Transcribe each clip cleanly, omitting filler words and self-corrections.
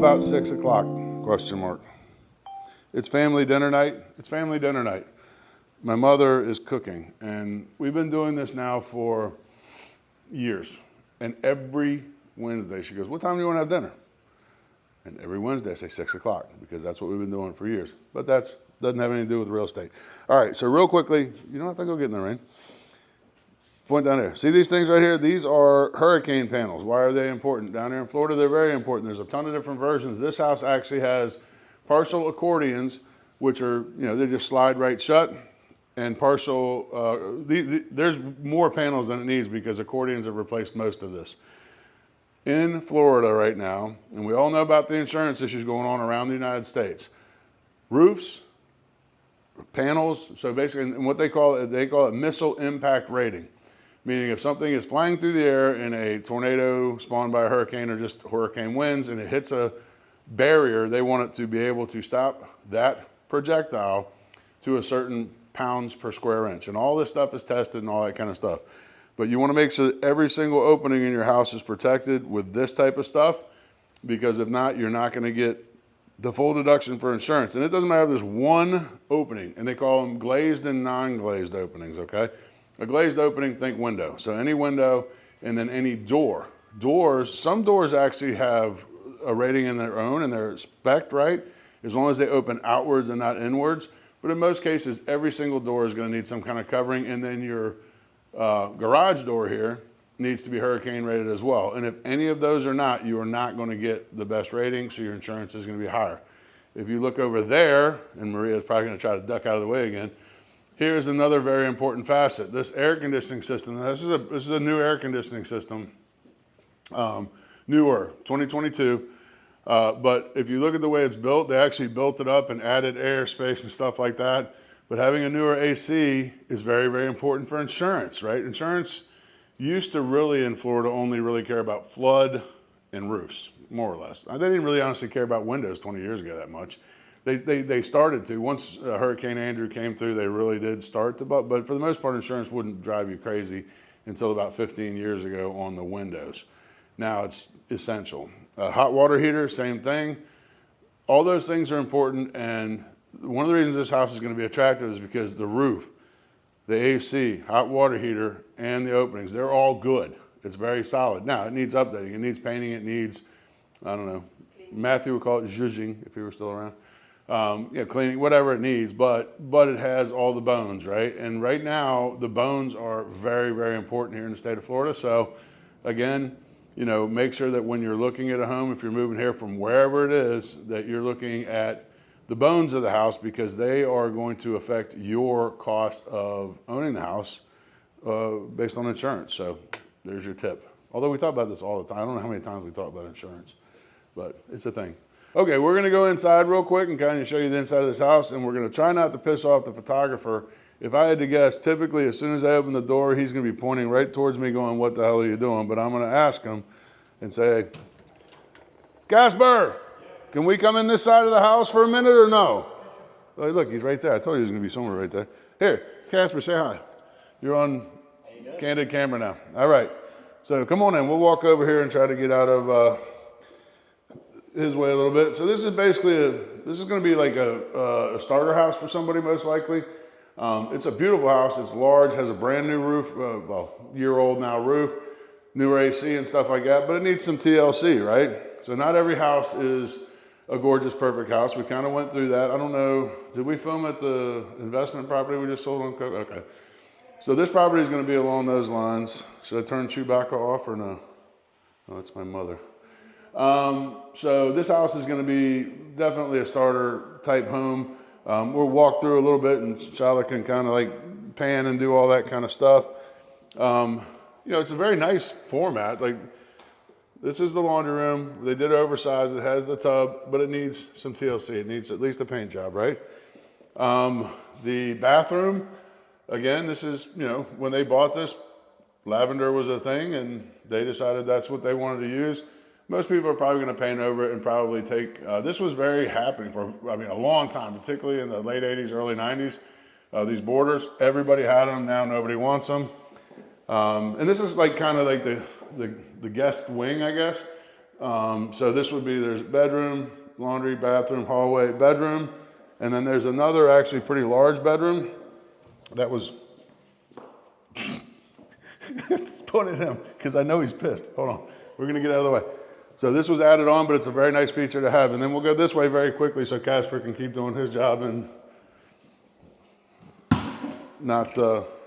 about 6 o'clock, question mark. It's family dinner night. It's family dinner night. My mother is cooking, and we've been doing this now for years. And every Wednesday she goes, what time do you want to have dinner? And every Wednesday I say 6 o'clock because that's what we've been doing for years. But that doesn't have anything to do with real estate. All right, so real quickly, you don't have to go get in the rain. Point down there. See these things right here? These are hurricane panels. Why are they important? Down here in Florida, they're very important. There's a ton of different versions. This house actually has partial accordions, which are, they just slide right shut. And partial, there's more panels than it needs because accordions have replaced most of this. In Florida right now, and we all know about the insurance issues going on around the United States, roofs, panels, so basically, and what they call it missile impact rating. Meaning if something is flying through the air in a tornado spawned by a hurricane or just hurricane winds and it hits a barrier, they want it to be able to stop that projectile to a certain pounds per square inch. And all this stuff is tested and all that kind of stuff. But you want to make sure that every single opening in your house is protected with this type of stuff, because if not, you're not going to get the full deduction for insurance. And it doesn't matter if there's one opening, and they call them glazed and non-glazed openings, okay? A glazed opening, think window. So any window, and then any door. Doors, some doors actually have a rating in their own and they're spec'd right, as long as they open outwards and not inwards. But in most cases, every single door is going to need some kind of covering, and then your garage door here needs to be hurricane rated as well. And if any of those are not, you are not going to get the best rating, so your insurance is going to be higher. If you look over there, and Maria's probably going to try to duck out of the way again, here's another very important facet. This air conditioning system, this is a new air conditioning system, newer, 2022. But if you look at the way it's built, they actually built it up and added air space and stuff like that. But having a newer AC is very, very important for insurance, right? Insurance used to really, in Florida, only really care about flood and roofs, more or less. They didn't really honestly care about windows 20 years ago that much. They started to. Once Hurricane Andrew came through, they really did start to, but for the most part, insurance wouldn't drive you crazy until about 15 years ago on the windows. Now it's essential. Hot water heater, same thing. All those things are important, and one of the reasons this house is going to be attractive is because the roof, the AC, hot water heater, and the openings, they're all good. It's very solid. Now, it needs updating. It needs painting. It needs, I don't know, Matthew would call it zhuzhing if he were still around. Cleaning, whatever it needs, but it has all the bones, right? And right now, the bones are very, very important here in the state of Florida. So again, make sure that when you're looking at a home, if you're moving here from wherever it is, that you're looking at the bones of the house, because they are going to affect your cost of owning the house based on insurance. So there's your tip. Although we talk about this all the time. I don't know how many times we talk about insurance, but it's a thing. Okay, we're going to go inside real quick and kind of show you the inside of this house, and we're going to try not to piss off the photographer. If I had to guess, typically as soon as I open the door, he's going to be pointing right towards me going, what the hell are you doing? But I'm going to ask him and say, Casper, can we come in this side of the house for a minute or no? Oh, look, he's right there. I told you he was going to be somewhere right there. Here, Casper, say hi. You're on candid camera now. All right. So come on in. We'll walk over here and try to get out of his way a little bit. So this is basically this is going to be like a starter house for somebody most likely. It's a beautiful house. It's large, has a brand new roof, year-old now roof, newer AC and stuff like that, but it needs some TLC, right? So not every house is a gorgeous, perfect house. We kind of went through that. I don't know, did we film at the investment property we just sold on Coke? Okay. So this property is going to be along those lines. Should I turn Chewbacca off or no? Oh, that's my mother. So this house is going to be definitely a starter type home. We'll walk through a little bit and Charlotte can kind of like pan and do all that kind of stuff. It's a very nice format. Like this is the laundry room. They did oversize. It has the tub, but it needs some TLC. It needs at least a paint job, right? The bathroom, again, this is, when they bought this, lavender was a thing and they decided that's what they wanted to use. Most people are probably going to paint over it and probably take, this was very happening for, a long time, particularly in the late 80s, early 90s. These borders, everybody had them, now nobody wants them. And this is like kind of like the guest wing, I guess. So this would be, there's bedroom, laundry, bathroom, hallway, bedroom. And then there's another actually pretty large bedroom that was, point at him because I know he's pissed. Hold on, we're gonna get out of the way. So this was added on, but it's a very nice feature to have. And then we'll go this way very quickly so Casper can keep doing his job and not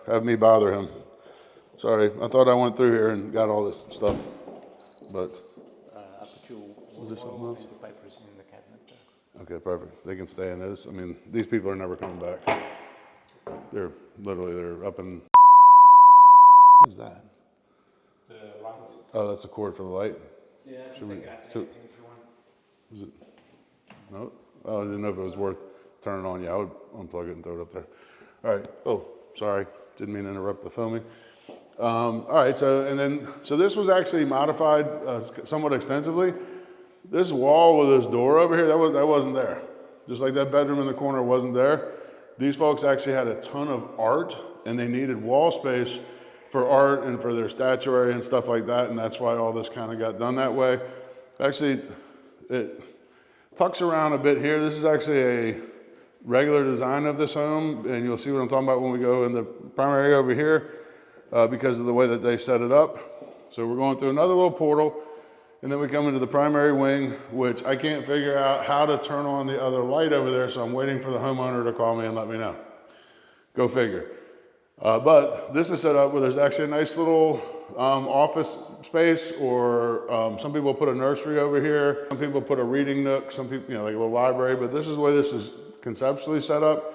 have me bother him. Sorry, I thought I went through here and got all this stuff, but. I put you Was there something else? the papers in the cabinet there. Okay, perfect. They can stay in this. I mean, these people are never coming back. They're up in. What is that? The light. Oh, that's a cord for the light. Yeah, Should we? take that Should, if you want. is it? No. Oh, I didn't know if it was worth turning on. Yeah, I would unplug it and throw it up there. All right. Oh, sorry. Didn't mean to interrupt the filming. All right. So this was actually modified somewhat extensively. This wall with this door over here, that wasn't there. Just like that bedroom in the corner wasn't there. These folks actually had a ton of art, and they needed wall space for art and for their statuary and stuff like that, and that's why all this kind of got done that way. Actually, it tucks around a bit here. This is actually a regular design of this home, and you'll see what I'm talking about when we go in the primary area over here because of the way that they set it up. So we're going through another little portal, and then we come into the primary wing, which I can't figure out how to turn on the other light over there, so I'm waiting for the homeowner to call me and let me know. Go figure. But this is set up where there's actually a nice little office space, or some people put a nursery over here. Some people put a reading nook. Some people, like a little library. But this is the way this is conceptually set up.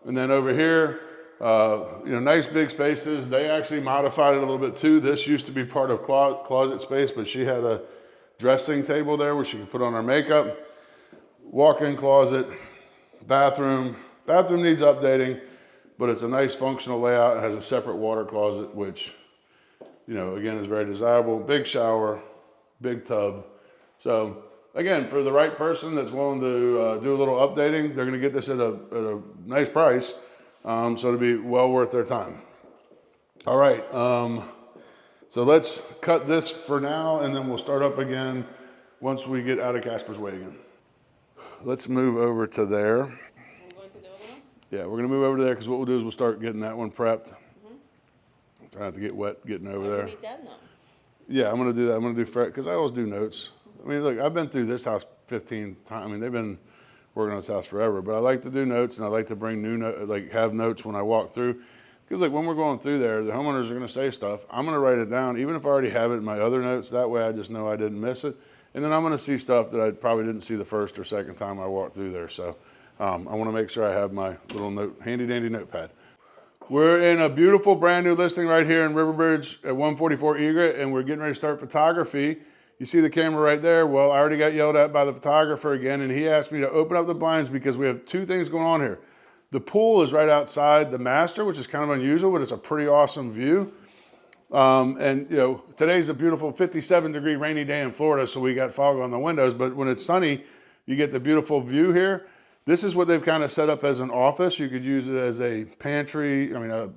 And then over here, nice big spaces. They actually modified it a little bit too. This used to be part of closet space, but she had a dressing table there where she could put on her makeup. Walk-in closet, bathroom. Bathroom needs updating, but it's a nice functional layout. It has a separate water closet, which, again, is very desirable. Big shower, big tub. So again, for the right person that's willing to do a little updating, they're gonna get this at a nice price. So it'll be well worth their time. All right, so let's cut this for now, and then we'll start up again once we get out of Casper's way again. Let's move over to there. We're going to the other one? Yeah, we're gonna move over to there because what we'll do is we'll start getting that one prepped. Try not to get wet getting over there. You need that now. Yeah, I'm gonna do that. I'm gonna do because I always do notes. I mean, look, I've been through this house 15 times. I mean, they've been working on this house forever, but I like to do notes, and I like to bring have notes when I walk through. Because like when we're going through there, the homeowners are gonna say stuff. I'm gonna write it down, even if I already have it in my other notes. That way I just know I didn't miss it. And then I'm gonna see stuff that I probably didn't see the first or second time I walked through there. So I wanna make sure I have my little handy dandy notepad. We're in a beautiful brand new listing right here in Riverbridge at 144 𝐬𝐃, and we're getting ready to start photography. You see the camera right there? Well, I already got yelled at by the photographer again, and he asked me to open up the blinds because we have two things going on here. The pool is right outside the master, which is kind of unusual, but it's a pretty awesome view. Today's a beautiful 57-degree rainy day in Florida, so we got fog on the windows, but when it's sunny, you get the beautiful view here. This is what they've kind of set up as an office. You could use it as a pantry, a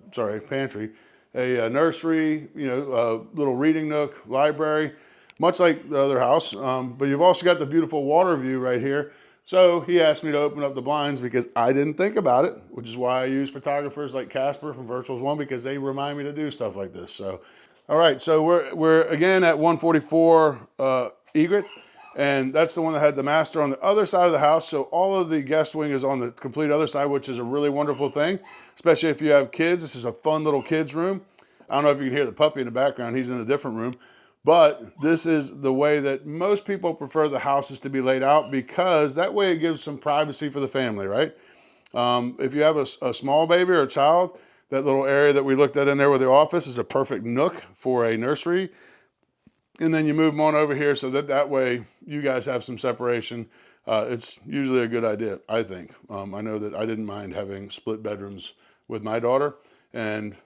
nursery, a little reading nook, library, much like the other house. But you've also got the beautiful water view right here. So he asked me to open up the blinds because I didn't think about it, which is why I use photographers like Casper from Virtuals One, because they remind me to do stuff like this. So, all right, so we're again at 144 𝐬𝐃. And that's the one that had the master on the other side of the house. So all of the guest wing is on the complete other side, which is a really wonderful thing, especially if you have kids. This is a fun little kids room. I don't know if you can hear the puppy in the background. He's in a different room. But this is the way that most people prefer the houses to be laid out, because that way it gives some privacy for the family, right? If you have a small baby or a child, that little area that we looked at in there with the office is a perfect nook for a nursery. And then you move them on over here so that way you guys have some separation. It's usually a good idea, I think. I know that I didn't mind having split bedrooms with my daughter, and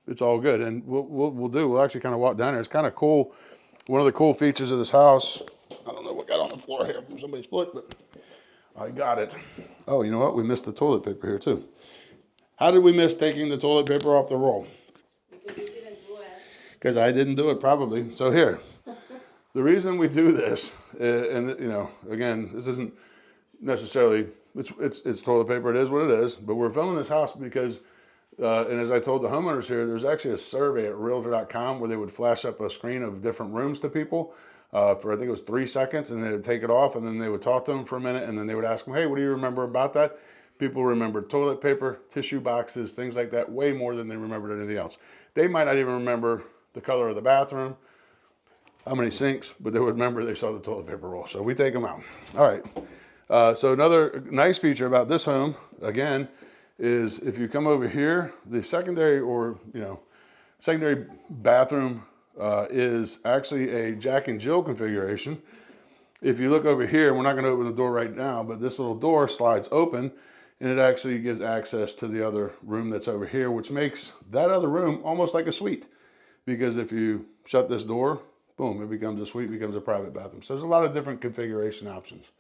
it's all good. And we'll actually kind of walk down here. It's kind of cool. One of the cool features of this house, I don't know what got on the floor here from somebody's foot, but I got it. Oh, you know what? We missed the toilet paper here too. How did we miss taking the toilet paper off the roll? Because you didn't do it. Because I didn't do it, probably. So here, The reason we do this, and you know, again, this isn't necessarily, it's toilet paper, it is what it is, but we're filming this house because, and as I told the homeowners here, there's actually a survey at Realtor.com where they would flash up a screen of different rooms to people for I think it was 3 seconds, and they would take it off, and then they would talk to them for a minute, and then they would ask them, hey, what do you remember about that? People remember toilet paper, tissue boxes, things like that, way more than they remembered anything else. They might not even remember the color of the bathroom, how many sinks, but they would remember they saw the toilet paper roll. So we take them out. All right. So another nice feature about this home, again, is if you come over here, the secondary secondary bathroom is actually a Jack and Jill configuration. If you look over here, we're not going to open the door right now, but this little door slides open and it actually gives access to the other room that's over here, which makes that other room almost like a suite. Because if you shut this door, boom, it becomes a suite, becomes a private bathroom. So there's a lot of different configuration options.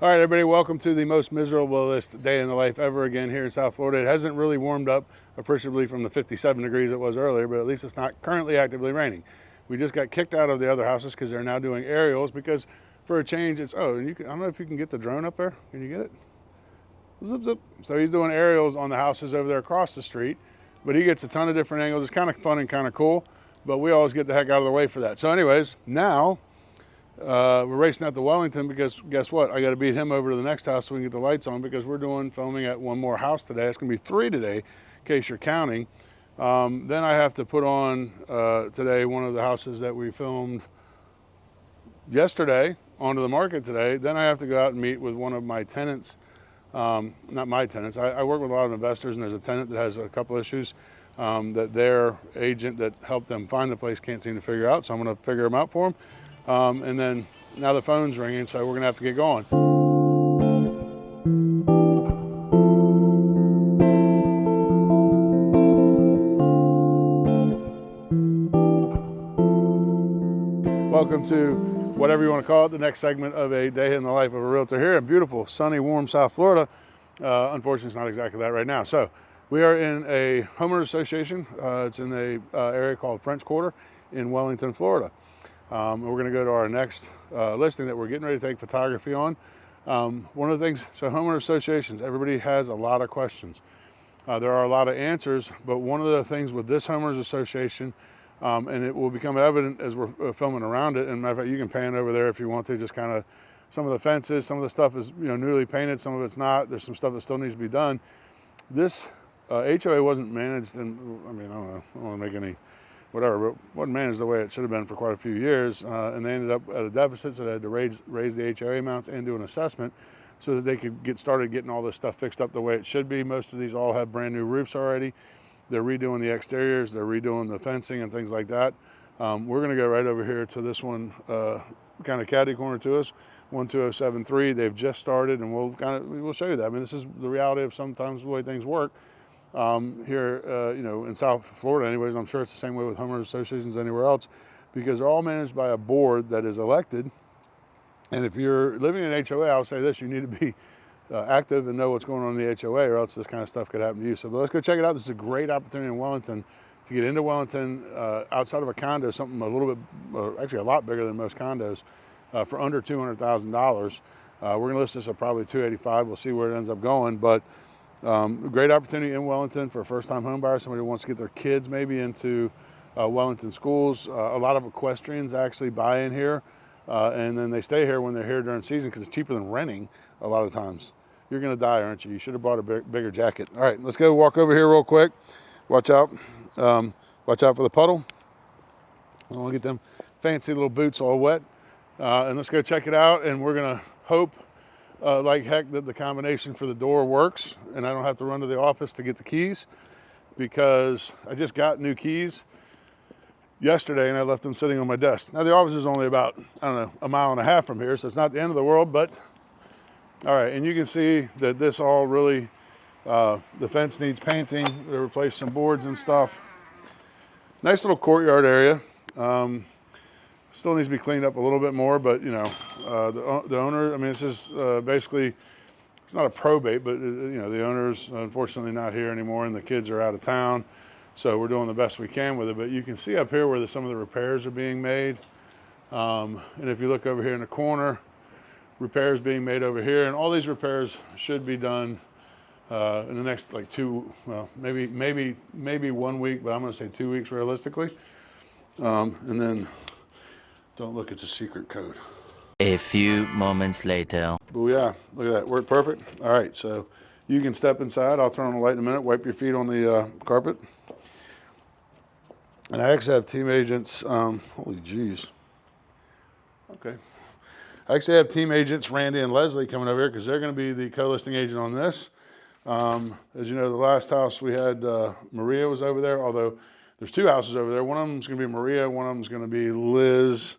All right, everybody, welcome to the most miserablest day in the life ever again here in South Florida. It hasn't really warmed up appreciably from the 57 degrees it was earlier, but at least it's not currently actively raining. We just got kicked out of the other houses because they're now doing aerials because for a change, it's, oh, and I don't know if you can get the drone up there. Can you get it? Zip, zip. So he's doing aerials on the houses over there across the street, but he gets a ton of different angles. It's kind of fun and kind of cool, but we always get the heck out of the way for that. So anyways, now we're racing out to Wellington because guess what? I got to beat him over to the next house so we can get the lights on because we're doing filming at one more house today. It's going to be 3 today, in case you're counting. Then I have to put on today one of the houses that we filmed yesterday onto the market today. Then I have to go out and meet with one of my tenants. Not my tenants. I work with a lot of investors, and there's a tenant that has a couple issues that their agent that helped them find the place can't seem to figure out. So I'm going to figure them out for them. And then now the phone's ringing, so we're going to have to get going. Welcome to whatever you want to call it, the next segment of a day in the life of a realtor here in beautiful, sunny, warm South Florida. Unfortunately, it's not exactly that right now. So we are in a homeowners association. It's in a area called French Quarter in Wellington, Florida. We're going to go to our next listing that we're getting ready to take photography on. One of the things, so homeowner associations, everybody has a lot of questions. There are a lot of answers, but one of the things with this homeowners association, and it will become evident as we're filming around it, and matter of fact, you can pan over there if you want to, just kind of some of the fences, some of the stuff is newly painted, some of it's not. There's some stuff that still needs to be done. This HOA wasn't managed, and I mean, I don't know, I don't want to make any whatever, but wasn't managed the way it should have been for quite a few years, and they ended up at a deficit, so they had to raise the HOA amounts and do an assessment so that they could get started getting all this stuff fixed up the way it should be. Most of these all have brand new roofs already. They're redoing the exteriors, they're redoing the fencing and things like that. We're going to go right over here to this one, kind of catty corner to us, 12073. They've just started, and we'll show you that. I mean, this is the reality of sometimes the way things work here, in South Florida. Anyways, I'm sure it's the same way with homeowners associations anywhere else, because they're all managed by a board that is elected. And if you're living in an HOA, I'll say this: you need to be active and know what's going on in the HOA, or else this kind of stuff could happen to you. So let's go check it out. This is a great opportunity in Wellington to get into Wellington outside of a condo, something a little bit, actually a lot bigger than most condos, for under $200,000. We're going to list this at probably $285,000. We'll see where it ends up going, but great opportunity in Wellington for a first-time home buyer, somebody who wants to get their kids maybe into Wellington schools. A lot of equestrians actually buy in here, and then they stay here when they're here during season because it's cheaper than renting a lot of times. You're going to die, aren't you? You should have bought a bigger jacket. All right, let's go walk over here real quick. Watch out. Watch out for the puddle. I don't want to get them fancy little boots all wet. And let's go check it out, and we're going to hope like heck that the combination for the door works and I don't have to run to the office to get the keys, because I just got new keys yesterday and I left them sitting on my desk. Now the office is only about, I don't know, a mile and a half from here, so it's not the end of the world, but all right. And you can see that this all really, the fence needs painting. They replaced some boards and stuff. Nice little courtyard area. Still needs to be cleaned up a little bit more, but the owner, I mean, this is basically, it's not a probate, but the owner's unfortunately not here anymore and the kids are out of town. So we're doing the best we can with it. But you can see up here where some of the repairs are being made. And if you look over here in the corner, repairs being made over here, and all these repairs should be done in the next like maybe 1 week, but I'm going to say 2 weeks realistically. And then don't look, it's a secret code. A few moments later. Booyah, look at that, worked perfect. All right, so you can step inside. I'll turn on the light in a minute, wipe your feet on the carpet. And I actually have team agents, holy jeez. Okay. I actually have team agents, Randy and Leslie, coming over here because they're going to be the co-listing agent on this. As you know, the last house we had, Maria was over there, although there's 2 houses over there. One of them's going to be Maria, one of them's going to be Liz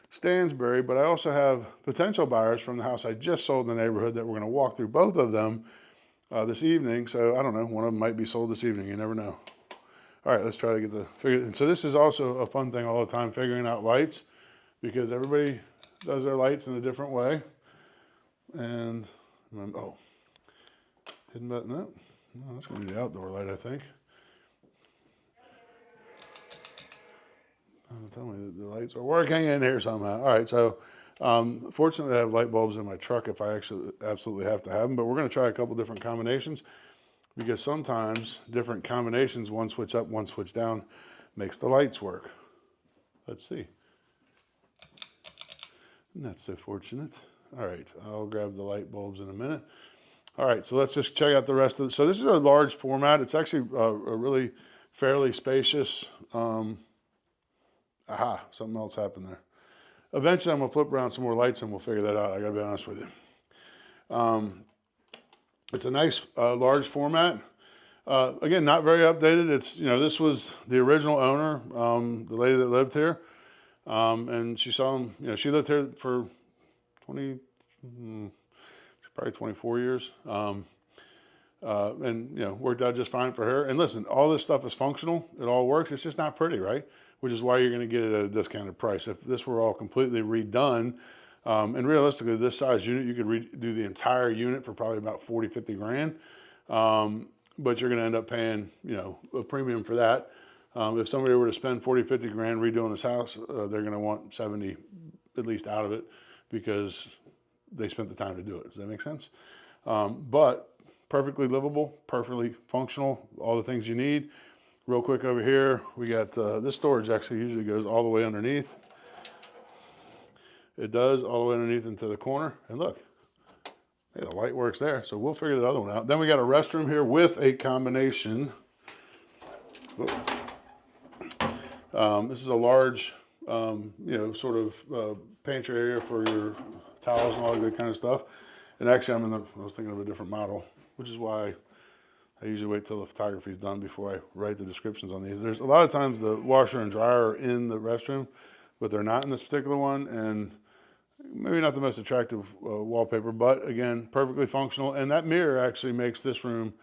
Stansbury, but I also have potential buyers from the house I just sold in the neighborhood that we're going to walk through both of them this evening. So I don't know, one of them might be sold this evening, you never know. All right, let's try to get the figure. And so this is also a fun thing all the time, figuring out lights, because everybody does their lights in a different way. And, oh, hidden button, no, that's going to be the outdoor light, I think. Tell me that the lights are working in here somehow. All right, so fortunately I have light bulbs in my truck if I actually absolutely have to have them, but we're going to try a couple different combinations because sometimes different combinations, one switch up, one switch down, makes the lights work. Let's see. Not so fortunate. All right, I'll grab the light bulbs in a minute. All right, so let's just check out the rest of it. So this is a large format. It's actually a really fairly spacious. Something else happened there. Eventually, I'm going to flip around some more lights and we'll figure that out. I got to be honest with you. It's a nice large format. Again, not very updated. It's, this was the original owner, the lady that lived here. And she saw him, she lived here for probably 24 years. And, worked out just fine for her. And listen, all this stuff is functional. It all works. It's just not pretty, right? Which is why you're going to get it at a discounted price. If this were all completely redone, and realistically, this size unit, you could redo the entire unit for probably about 40, 50 grand. But you're going to end up paying, a premium for that. If somebody were to spend 40, 50 grand redoing this house, they're going to want 70 at least out of it because they spent the time to do it. Does that make sense? But perfectly livable, perfectly functional, all the things you need. Real quick over here, we got this storage actually usually goes all the way underneath. It does all the way underneath into the corner. And look, hey, the light works there. So we'll figure the other one out. Then we got a restroom here with a combination. This is a large, sort of pantry area for your towels and all that good kind of stuff. And actually, I was thinking of a different model, which is why I usually wait till the photography is done before I write the descriptions on these. There's a lot of times the washer and dryer are in the restroom, but they're not in this particular one. And maybe not the most attractive wallpaper, but again, perfectly functional. And that mirror actually makes this room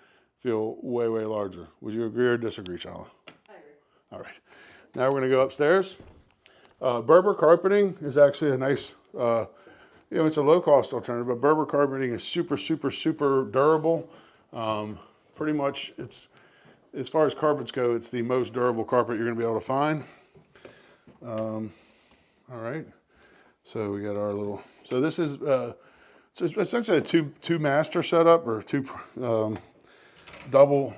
feel way, way larger. Would you agree or disagree, Shala? I agree. All right. Now we're going to go upstairs. Berber carpeting is actually a nice, it's a low-cost alternative, but Berber carpeting is super, super, super durable. Pretty much, it's, as far as carpets go, it's the most durable carpet you're going to be able to find. All right. So we got our little, so this is, so it's essentially a two master setup or two double,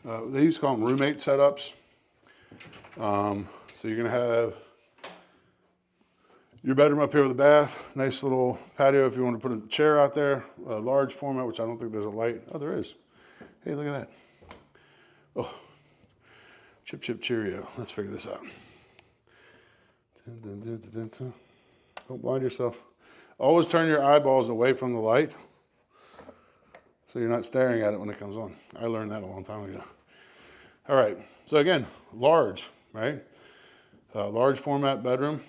they used to call them roommate setups. So you're going to have your bedroom up here with a bath, nice little patio if you want to put a chair out there, a large format, which I don't think there's a light. Oh, there is. Hey, look at that. Oh, Chip Chip Cheerio. Let's figure this out. Don't blind yourself. Always turn your eyeballs away from the light so you're not staring at it when it comes on. I learned that a long time ago. All right. So again, large, right? Large format bedroom.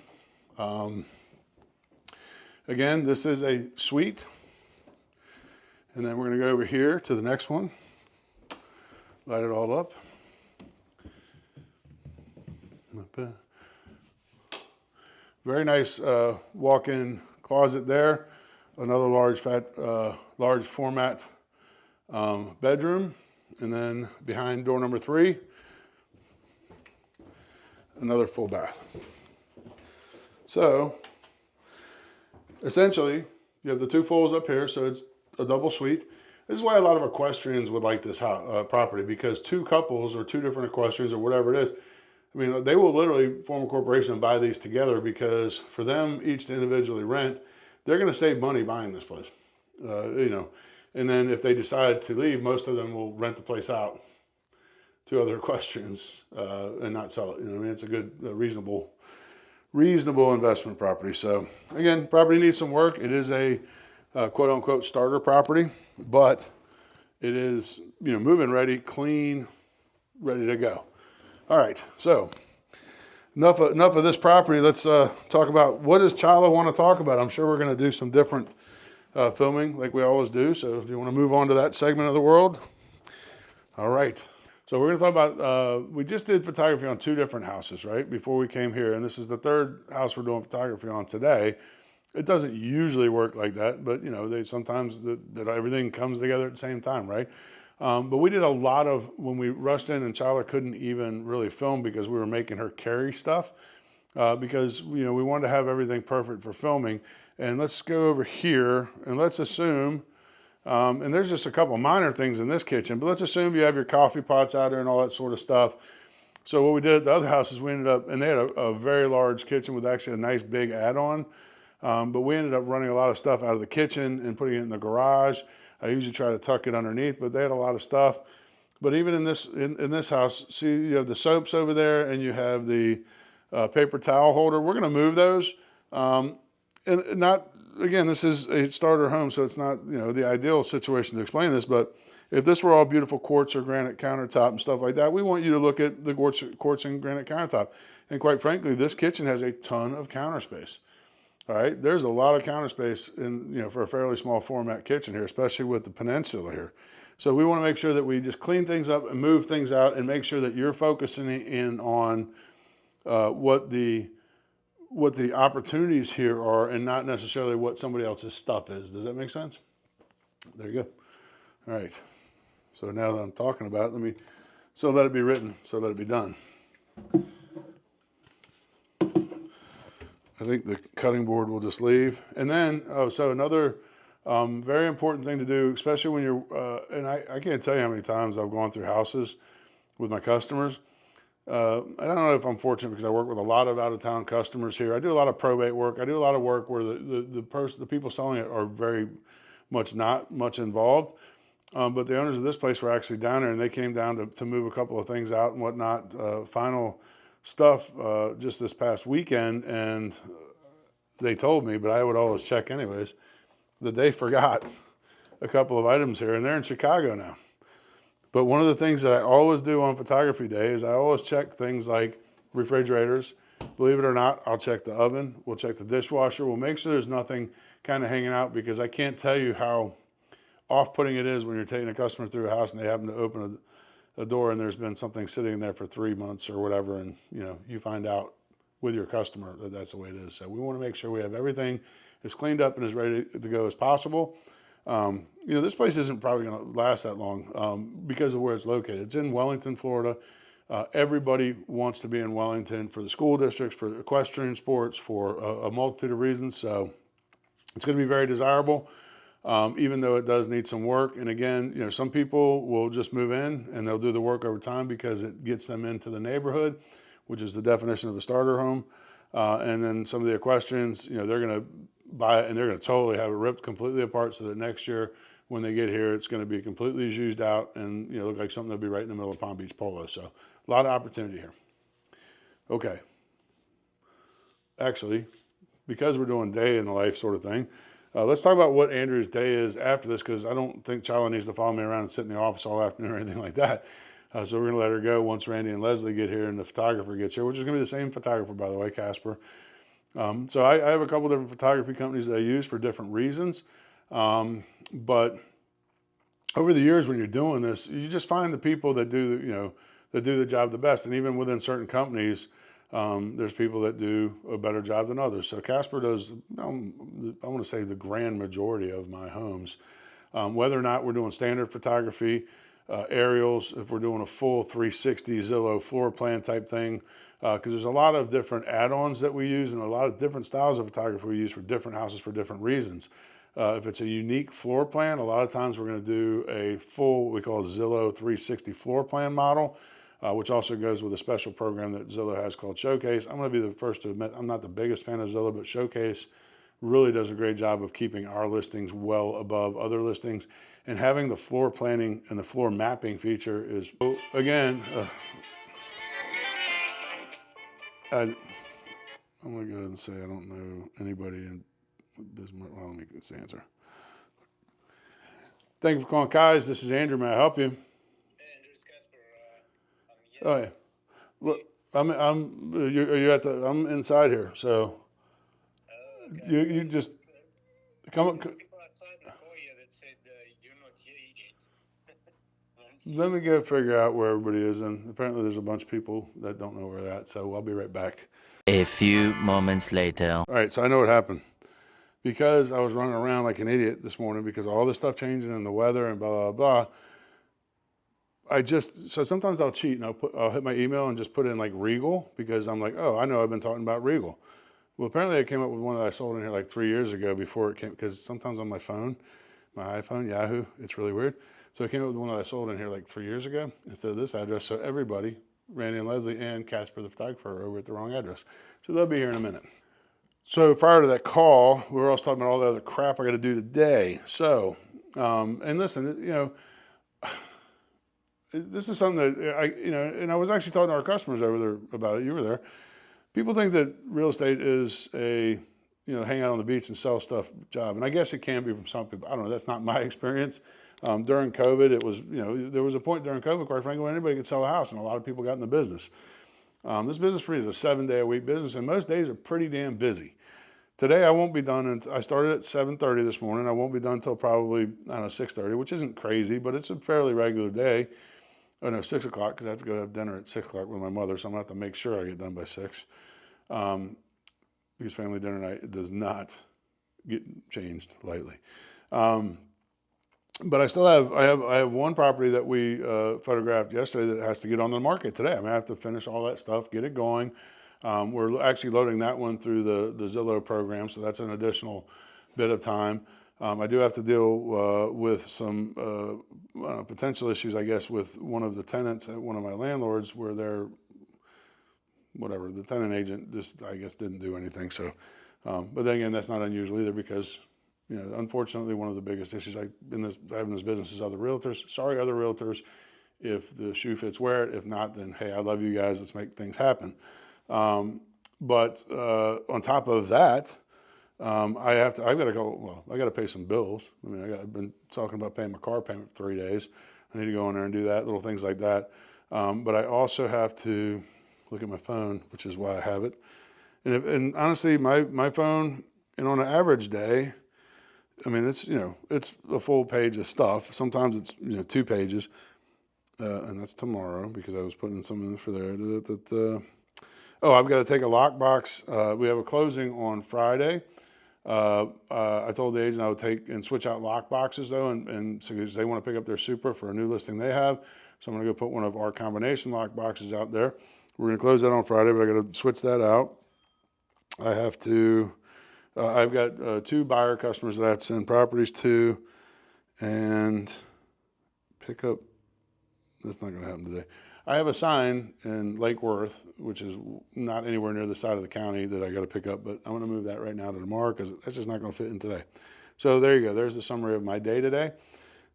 Again, this is a suite. And then we're going to go over here to the next one. Light it all up. Very nice walk-in closet there. Another large format bedroom. And then behind door number 3, another full bath. So essentially, you have the two fulls up here, so it's a double suite. This is why a lot of equestrians would like this property, because two couples or two different equestrians or whatever it is, I mean, they will literally form a corporation and buy these together, because for them each to individually rent, they're going to save money buying this place. You know, and then if they decide to leave, most of them will rent the place out to other equestrians and not sell it. You know, I mean, it's a good, reasonable investment property. So again, property needs some work. It is a quote unquote starter property, but it is, you know, move-in ready, clean, ready to go. All right, so enough of this property. Let's talk about, what does Chala want to talk about? I'm sure we're going to do some different filming like we always do. So do you want to move on to that segment of the world? All right. So we're going to talk about, we just did photography on two different houses, right, before we came here. And this is the third house we're doing photography on today. It doesn't usually work like that, but, you know, they sometimes that everything comes together at the same time, right? But we did a lot of, when we rushed in and Chala couldn't even really film because we were making her carry stuff, because, you know, we wanted to have everything perfect for filming. And let's go over here and let's assume, and there's just a couple minor things in this kitchen, but let's assume you have your coffee pots out there and all that sort of stuff. So what we did at the other houses, we ended up, and they had a very large kitchen with actually a nice big add-on, but we ended up running a lot of stuff out of the kitchen and putting it in the garage. I usually try to tuck it underneath, but they had a lot of stuff. But even in this house, see, you have the soaps over there and you have the paper towel holder. We're going to move those. And not, again, this is a starter home, so it's not, you know, the ideal situation to explain this, but if this were all beautiful quartz or granite countertop and stuff like that, we want you to look at the quartz and granite countertop. And quite frankly, this kitchen has a ton of counter space. All right, there's a lot of counter space in, you know, for a fairly small format kitchen here, especially with the peninsula here. So we want to make sure that we just clean things up and move things out and make sure that you're focusing in on what the opportunities here are and not necessarily what somebody else's stuff is. Does that make sense? There you go. All right. So now that I'm talking about it, so let it be written, so let it be done. I think the cutting board will just leave. And then, so another very important thing to do, especially when you're, and I can't tell you how many times I've gone through houses with my customers. I don't know if I'm fortunate because I work with a lot of out-of-town customers here. I do a lot of probate work. I do a lot of work where the people selling it are very much not much involved. But the owners of this place were actually down there, and they came down to move a couple of things out and whatnot, final stuff just this past weekend. And they told me, but I would always check anyways, that they forgot a couple of items here, and they're in Chicago now. But one of the things that I always do on photography day is I always check things like refrigerators. Believe it or not, I'll check the oven. We'll check the dishwasher. We'll make sure there's nothing kind of hanging out, because I can't tell you how off-putting it is when you're taking a customer through a house and they happen to open a door and there's been something sitting there for 3 months or whatever, and you know, you find out with your customer that that's the way it is. So we want to make sure we have everything as cleaned up and as ready to go as possible. You know, this place isn't probably going to last that long because of where it's located. It's in Wellington, Florida. Everybody wants to be in Wellington for the school districts, for equestrian sports, for a multitude of reasons. So it's going to be very desirable, even though it does need some work. And again, you know, some people will just move in and they'll do the work over time because it gets them into the neighborhood, which is the definition of a starter home. And then some of the equestrians, you know, they're going to buy it and they're going to totally have it ripped completely apart so that next year when they get here, it's going to be completely zhuzhed out and, you know, look like something that'll be right in the middle of Palm Beach Polo. So a lot of opportunity here. Okay. Actually, because we're doing day in the life sort of thing, let's talk about what Andrew's day is after this, because I don't think Chala needs to follow me around and sit in the office all afternoon or anything like that. So we're going to let her go once Randy and Leslie get here and the photographer gets here, which is going to be the same photographer, by the way, Casper. So I have a couple different photography companies that I use for different reasons. But over the years when you're doing this, you just find the people that do, you know, that do the job the best. And even within certain companies, there's people that do a better job than others. So Casper does, I want to say, the grand majority of my homes. Whether or not we're doing standard photography, aerials, if we're doing a full 360 Zillow floor plan type thing, because there's a lot of different add-ons that we use and a lot of different styles of photography we use for different houses for different reasons. If it's a unique floor plan, a lot of times we're going to do a full, what we call a Zillow 360 floor plan model, which also goes with a special program that Zillow has called Showcase. I'm going to be the first to admit I'm not the biggest fan of Zillow, but Showcase really does a great job of keeping our listings well above other listings. And having the floor planning and the floor mapping feature is, again, I'm going to go ahead and say I don't know anybody in Bismarck. Well, let me get this answer. Thank you for calling Kai's. This is Andrew. May I help you? Oh yeah. Well, I'm inside here, so you just come. People are trying to call you that said you're not here yet. Let me go figure out where everybody is, and apparently there's a bunch of people that don't know where they're at, so I'll be right back. A few moments later. All right, so I know what happened. Because I was running around like an idiot this morning because of all this stuff changing and the weather and blah, blah, blah. So sometimes I'll cheat and I'll hit my email and just put in like Regal because I'm like, oh, I know I've been talking about Regal. Well, apparently I came up with one that I sold in here like 3 years ago before it came, because sometimes on my phone, my iPhone, Yahoo, it's really weird. So I came up with one that I sold in here like 3 years ago instead of this address. So everybody, Randy and Leslie and Casper the photographer, are over at the wrong address. So they'll be here in a minute. So prior to that call, we were also talking about all the other crap I got to do today. So, and listen, you know, this is something that and I was actually talking to our customers over there about it. You were there. People think that real estate is a, hang out on the beach and sell stuff job. And I guess it can be from some people. I don't know. That's not my experience. During COVID, it was, there was a point during COVID, quite frankly, when anybody could sell a house and a lot of people got in the business. This Business Free is a 7-day-a-week business, and most days are pretty damn busy. Today, I won't be done, and I started at 7:30 this morning. I won't be done until probably, 6:30, which isn't crazy, but it's a fairly regular day. Oh, no, 6 o'clock, because I have to go have dinner at 6 o'clock with my mother, so I'm going to have to make sure I get done by 6. Because family dinner night does not get changed lightly. But I have one property that we photographed yesterday that has to get on the market today. I have to finish all that stuff, get it going. We're actually loading that one through the Zillow program, so that's an additional bit of time. I do have to deal with some potential issues, I guess, with one of the tenants at one of my landlords where the tenant agent just, I guess, didn't do anything. So, but then again, that's not unusual either because, unfortunately, one of the biggest issues I have in this business is other realtors. Sorry, other realtors, if the shoe fits, wear it. If not, then hey, I love you guys. Let's make things happen. But on top of that, I got to pay some bills. I've been talking about paying my car payment for 3 days. I need to go in there and do that, little things like that. But I also have to look at my phone, which is why I have it. And honestly, my phone, and on an average day, it's a full page of stuff. Sometimes it's 2 pages, and that's tomorrow because I was putting something in for there. I've got to take a lockbox. We have a closing on Friday. I told the agent I would take and switch out lock boxes though, and so they want to pick up their Supra for a new listing they have. So I'm going to go put one of our combination lock boxes out there. We're going to close that on Friday, but I got to switch that out. I have to. I've got 2 buyer customers that I have to send properties to, and pick up. That's not going to happen today. I have a sign in Lake Worth, which is not anywhere near the side of the county that I got to pick up, but I'm going to move that right now to tomorrow because that's just not going to fit in today. So there you go. There's the summary of my day today.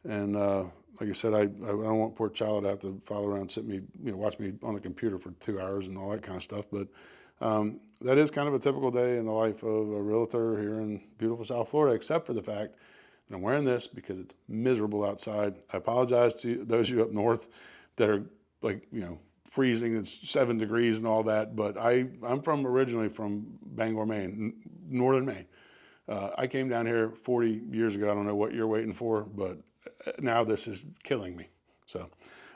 And like I said, I don't want poor child to have to follow around, sit me, watch me on the computer for 2 hours and all that kind of stuff. But that is kind of a typical day in the life of a realtor here in beautiful South Florida, except for the fact that I'm wearing this because it's miserable outside. I apologize to those of you up north that are freezing, it's 7 degrees and all that, but I'm originally from Bangor, Maine, northern Maine. I came down here 40 years ago. I don't know what you're waiting for, but now this is killing me. So,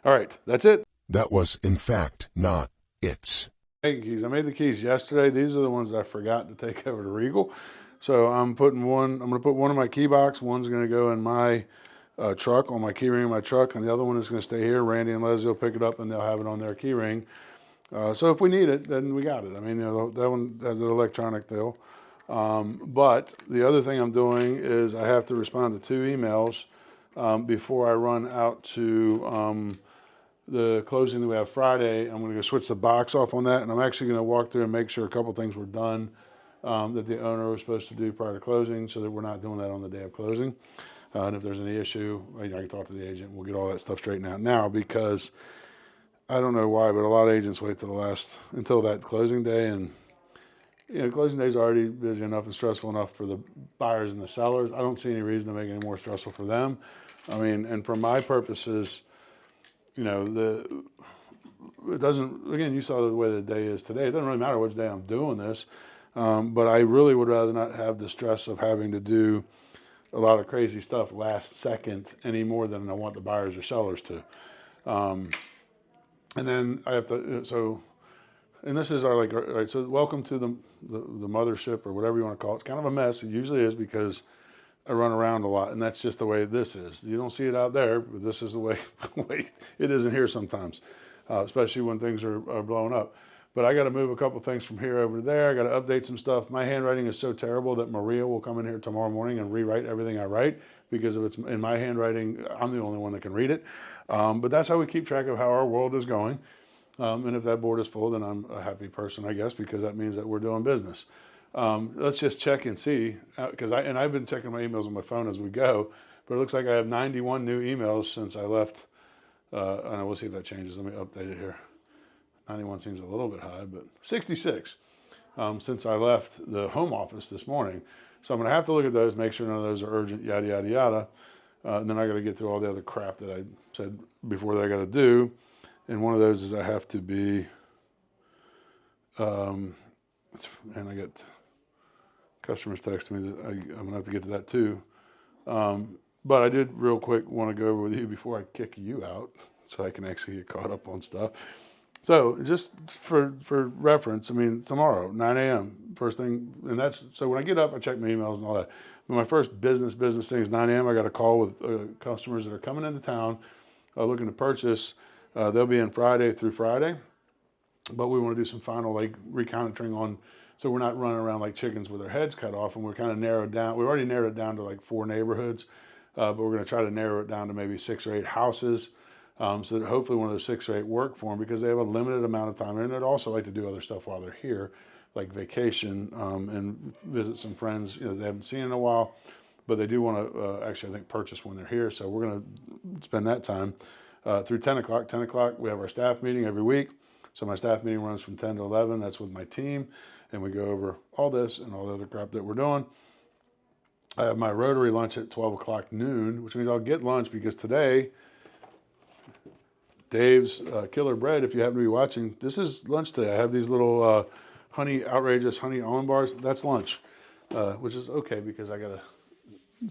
all right, that's it. That was, in fact, not its. Hey, keys. I made the keys yesterday. These are the ones that I forgot to take over to Regal. So I'm going to put one in my key box. One's going to go in my truck, on my key ring in my truck, and the other one is going to stay here. Randy and Leslie will pick it up, and they'll have it on their key ring. So if we need it, then we got it. I mean, that one has an electronic deal. But the other thing I'm doing is I have to respond to 2 emails before I run out to the closing that we have Friday. I'm going to go switch the box off on that, and I'm actually going to walk through and make sure a couple things were done that the owner was supposed to do prior to closing, so that we're not doing that on the day of closing. And if there's any issue, I can talk to the agent. We'll get all that stuff straightened out now, because I don't know why, but a lot of agents wait until that closing day, and closing day is already busy enough and stressful enough for the buyers and the sellers. I don't see any reason to make it any more stressful for them. I mean, and for my purposes, it doesn't, again, you saw the way the day is today. It doesn't really matter which day I'm doing this, but I really would rather not have the stress of having to do a lot of crazy stuff last second any more than I want the buyers or sellers to. And then I have to, and this is our, all right, so welcome to the mothership, or whatever you want to call it. It's kind of a mess. It usually is, because I run around a lot, and that's just the way this is. You don't see it out there, but this is the way it is in here sometimes, especially when things are blowing up. But I got to move a couple things from here over to there. I got to update some stuff. My handwriting is so terrible that Maria will come in here tomorrow morning and rewrite everything I write, because if it's in my handwriting, I'm the only one that can read it. But that's how we keep track of how our world is going. And if that board is full, then I'm a happy person, I guess, because that means that we're doing business. Let's just check and see, because I've been checking my emails on my phone as we go, but it looks like I have 91 new emails since I left. And we'll see if that changes. Let me update it here. 91 seems a little bit high, but 66 since I left the home office this morning. So I'm going to have to look at those, make sure none of those are urgent, yada, yada, yada. And then I got to get through all the other crap that I said before that I got to do. And one of those is I have to be, and I get customers texting me that I'm going to have to get to that too. But I did real quick want to go over with you before I kick you out, so I can actually get caught up on stuff. So just for reference, I mean, tomorrow, 9 a.m., first thing, and that's, so when I get up, I check my emails and all that. But my first business thing is 9 a.m. I got a call with customers that are coming into town looking to purchase. They'll be in Friday through Friday, but we want to do some final reconnoitering on, so we're not running around like chickens with our heads cut off, and we're kind of narrowed down. We've already narrowed it down to like 4 neighborhoods, but we're going to try to narrow it down to maybe 6 or 8 houses. So that hopefully one of those 6 or 8 work for them, because they have a limited amount of time. And they'd also like to do other stuff while they're here, like vacation and visit some friends they haven't seen in a while. But they do want to actually, I think, purchase when they're here. So we're going to spend that time through 10 o'clock. 10 o'clock, we have our staff meeting every week. So my staff meeting runs from 10 to 11. That's with my team. And we go over all this and all the other crap that we're doing. I have my Rotary lunch at 12 o'clock noon, which means I'll get lunch, because today, Dave's Killer Bread, if you happen to be watching, this is lunch today. I have these little outrageous honey almond bars. That's lunch, which is okay, because I got to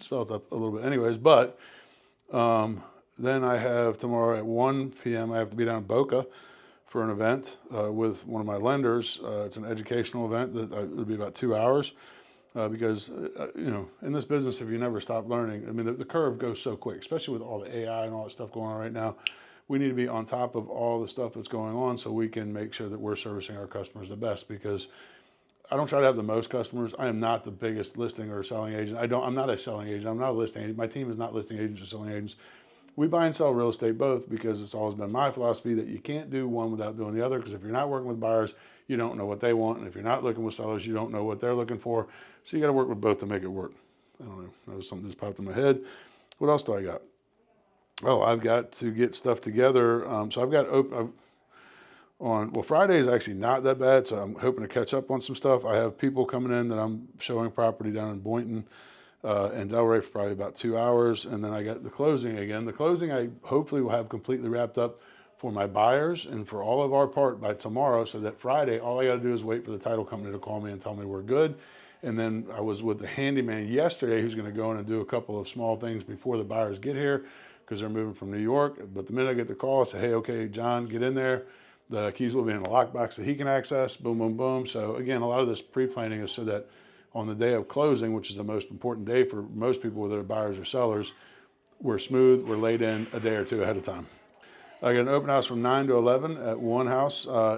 swell it up a little bit anyways. But then I have tomorrow at 1 p.m., I have to be down in Boca for an event with one of my lenders. It's an educational event that it'll be about 2 hours. Because, in this business, if you never stop learning, I mean, the curve goes so quick, especially with all the AI and all that stuff going on right now. We need to be on top of all the stuff that's going on, so we can make sure that we're servicing our customers the best, because I don't try to have the most customers. I am not the biggest listing or selling agent. I'm not a selling agent. I'm not a listing agent. My team is not listing agents or selling agents. We buy and sell real estate both, because it's always been my philosophy that you can't do one without doing the other, because if you're not working with buyers, you don't know what they want. And if you're not looking with sellers, you don't know what they're looking for. So you got to work with both to make it work. I don't know. That was something that just popped in my head. What else do I got? Oh, I've got to get stuff together. So I've got Friday is actually not that bad, so I'm hoping to catch up on some stuff. I have people coming in that I'm showing property down in Boynton and Delray for probably about 2 hours, and then I got the closing again. The closing I hopefully will have completely wrapped up for my buyers and for all of our part by tomorrow, so that Friday, all I got to do is wait for the title company to call me and tell me we're good. And then I was with the handyman yesterday, who's going to go in and do a couple of small things before the buyers get here, because they're moving from New York. But the minute I get the call, I say, hey, okay, John, get in there. The keys will be in a lockbox that he can access, boom, boom, boom. So again, a lot of this pre-planning is so that on the day of closing, which is the most important day for most people, whether they're buyers or sellers, we're smooth, we're laid in a day or two ahead of time. I got an open house from 9 to 11 at one house I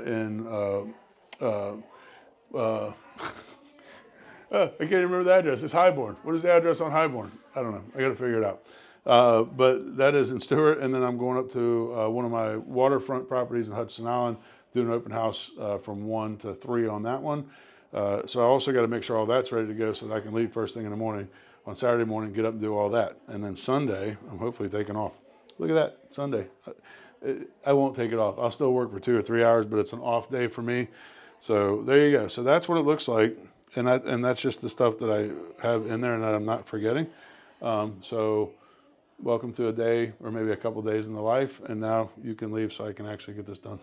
can't even remember the address. It's Highborn. What is the address on Highborn? I don't know. I got to figure it out. But that is in Stewart, and then I'm going up to one of my waterfront properties in Hudson Island, doing an open house from 1 to 3 on that one. So I also got to make sure all that's ready to go so that I can leave first thing in the morning on Saturday morning, get up and do all that. And then Sunday, I'm hopefully taking off. Look at that, Sunday. I won't take it off. I'll still work for 2 or 3 hours, but it's an off day for me. So there you go. So that's what it looks like. And that's just the stuff that I have in there and that I'm not forgetting. So welcome to a day or maybe a couple days in the life. And now you can leave so I can actually get this done.